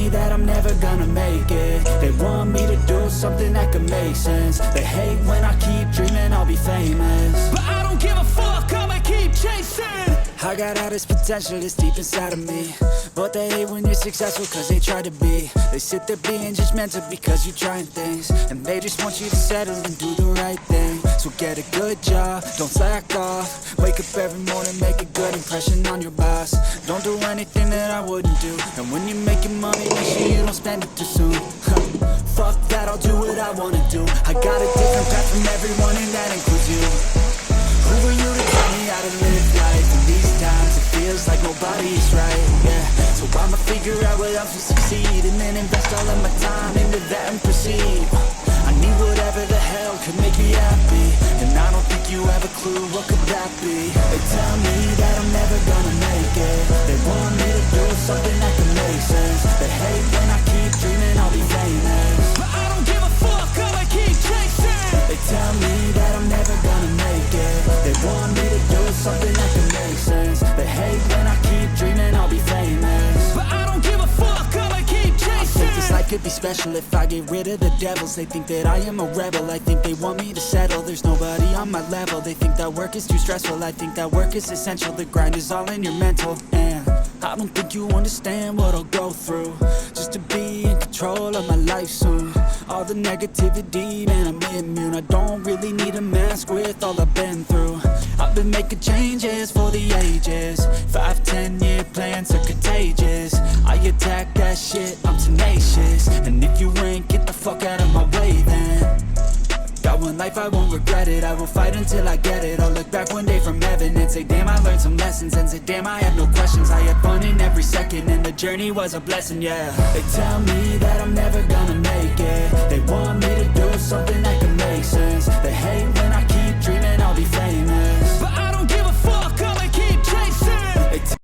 me that I'm never gonna make it. They want me to do something that could make sense. They hate when I keep dreaming I'll be famous, but I don't give a fuck, I'ma keep chasing. I got all this potential that's deep inside of me, but they hate when you're successful cause they try to be. They sit there being judgmental because you're trying things, and they just want you to settle and do the right thing. So get a good job, don't slack off. Wake up every morning, make a good impression on your boss. Don't do anything that I wouldn't do, and when you're making money, make sure you don't spend it too soon. Fuck that, I'll do what I wanna do. I got a different path from everyone and that includes you. Who are you to tell me how to live life? In these times it feels like nobody is right, yeah. So I'ma figure out what else will succeed, and then invest all of my time into that and proceed. I need whatever the hell could make me happy, and I don't think you have a clue what could that be. They tell me that I'm never gonna make it. They want me to do something that can make sense. They hate when I keep dreaming I'll be famous, but I don't give a fuck, I'ma keep chasing. They tell me that I'm never gonna make it. They want me to do something that can make sense. They hate when I keep dreaming I'll be famous, but I don't give a fuck, I'ma keep chasing. I think this life could be special if I get rid of the devils. They think that I am a rebel, I think they want me to settle. There's nobody on my level. They think that work is too stressful, I think that work is essential. The grind is all in your mental, and I don't think you understand what I'll go through just to be in control of my life soon. All the negativity, man, I'm immune. I don't really need a mask with all I've been through. I've been making changes for the ages. 5-10 year plans are contagious. I attack that shit, I'm tenacious. And if you ain't, get the fuck out of my way then. Got one life, I won't regret it. I will fight until I get it. I'll look back one day from heaven and say, damn, I learned some lessons. And say, damn, I had no questions. I had fun in every second, and the journey was a blessing, yeah. They tell me that I'm never gonna make it. They want me to do something that can make sense.